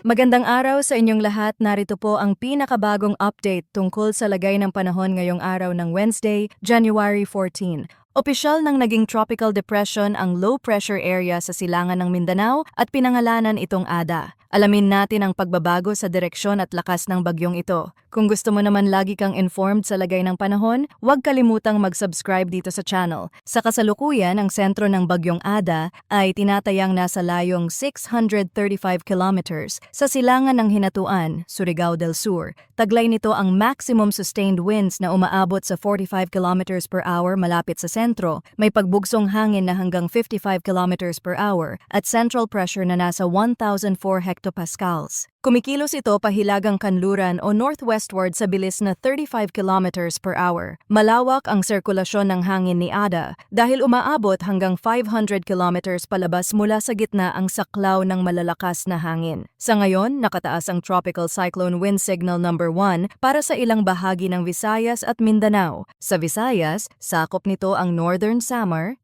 Magandang araw sa inyong lahat. Narito po ang pinakabagong update tungkol sa lagay ng panahon ngayong araw ng Wednesday, January 14. Opisyal nang naging tropical depression ang low pressure area sa silangan ng Mindanao at pinangalanan itong Ada. Alamin natin ang pagbabago sa direksyon at lakas ng bagyong ito. Kung gusto mo naman lagi kang informed sa lagay ng panahon, huwag kalimutang mag-subscribe dito sa channel. Sa kasalukuyan, ang sentro ng bagyong Ada ay tinatayang nasa layong 635 kilometers sa silangan ng Hinatuan, Surigao del Sur. Taglay nito ang maximum sustained winds na umaabot sa 45 kilometers per hour malapit sa sentro, may pagbugsong hangin na hanggang 55 kilometers per hour at central pressure na nasa 1,004 hectopascals. Kumikilos ito pahilagang kanluran o northwestward sa bilis na 35 kilometers per hour. Malawak ang sirkulasyon ng hangin ni Ada dahil umaabot hanggang 500 kilometers palabas mula sa gitna ang saklaw ng malalakas na hangin. Sa ngayon, nakataas ang Tropical Cyclone Wind Signal number 1 para sa ilang bahagi ng Visayas at Mindanao. Sa Visayas, sakop nito ang Northern Samar,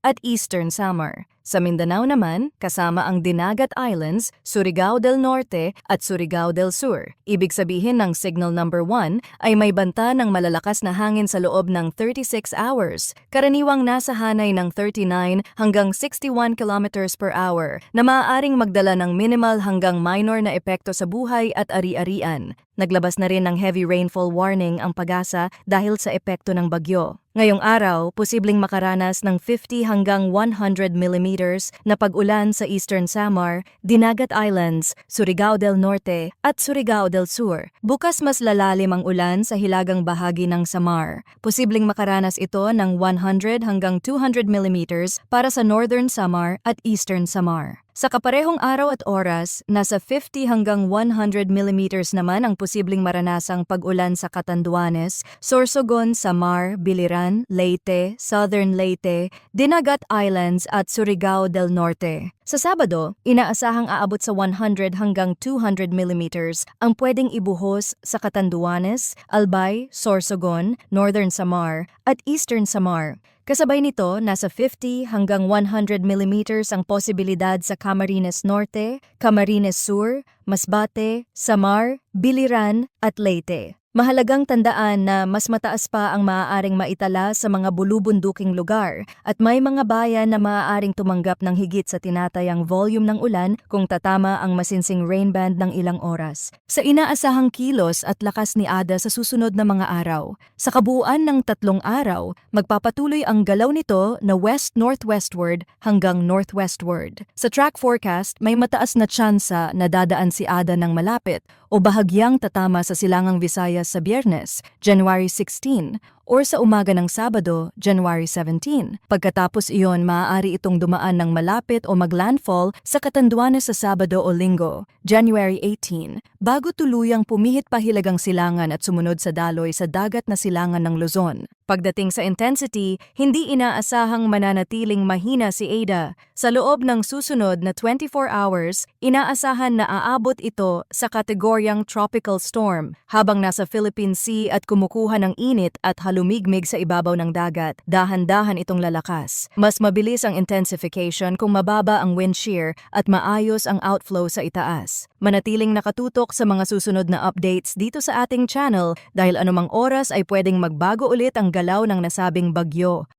at Eastern Samar. Sa Mindanao naman, kasama ang Dinagat Islands, Surigao del Norte at Surigao del Sur. Ibig sabihin ng signal number 1 ay may banta ng malalakas na hangin sa loob ng 36 hours, karaniwang nasa hanay ng 39 hanggang 61 kilometers per hour na maaaring magdala ng minimal hanggang minor na epekto sa buhay at ari-arian. Naglabas na rin ng heavy rainfall warning ang Pag-asa dahil sa epekto ng bagyo. Ngayong araw, posibleng makaranas ng 50 hanggang 100 millimeters na pag-ulan sa Eastern Samar, Dinagat Islands, Surigao del Norte at Surigao del Sur. Bukas mas lalalim ang ulan sa hilagang bahagi ng Samar. Posibleng makaranas ito ng 100 hanggang 200 millimeters para sa Northern Samar at Eastern Samar. Sa kaparehong araw at oras, nasa 50 hanggang 100 millimeters naman ang posibleng maranasang pag-ulan sa Catanduanes, Sorsogon, Samar, Biliran, Leyte, Southern Leyte, Dinagat Islands at Surigao del Norte. Sa Sabado, inaasahang aabot sa 100 hanggang 200 millimeters ang pwedeng ibuhos sa Catanduanes, Albay, Sorsogon, Northern Samar at Eastern Samar. Kasabay nito, nasa 50 hanggang 100 millimeters ang posibilidad sa Camarines Norte, Camarines Sur, Masbate, Samar, Biliran at Leyte. Mahalagang tandaan na mas mataas pa ang maaaring maitala sa mga bulubunduking lugar at may mga bayan na maaaring tumanggap ng higit sa tinatayang volume ng ulan kung tatama ang masinsing rain band ng ilang oras. Sa inaasahang kilos at lakas ni Ada sa susunod na mga araw, sa kabuuan ng 3 araw, magpapatuloy ang galaw nito na west-northwestward hanggang northwestward. Sa track forecast, may mataas na tsansa na dadaan si Ada ng malapit o bahagyang tatama sa silangang Visayas sa Biyernes, January 16, or sa umaga ng Sabado, January 17. Pagkatapos iyon, maaari itong dumaan ng malapit o maglandfall sa Catanduanes sa Sabado o Linggo, January 18, bago tuluyang pumihit pahilagang silangan at sumunod sa daloy sa dagat na silangan ng Luzon. Pagdating sa intensity, hindi inaasahang mananatiling mahina si Ada. Sa loob ng susunod na 24 hours, inaasahan na aabot ito sa kategoryang tropical storm habang nasa Philippine Sea at kumukuha ng init at lumigmig sa ibabaw ng dagat, dahan-dahan itong lalakas. Mas mabilis ang intensification kung mababa ang wind shear at maayos ang outflow sa itaas. Manatiling nakatutok sa mga susunod na updates dito sa ating channel dahil anumang oras ay pwedeng magbago ulit ang galaw ng nasabing bagyo.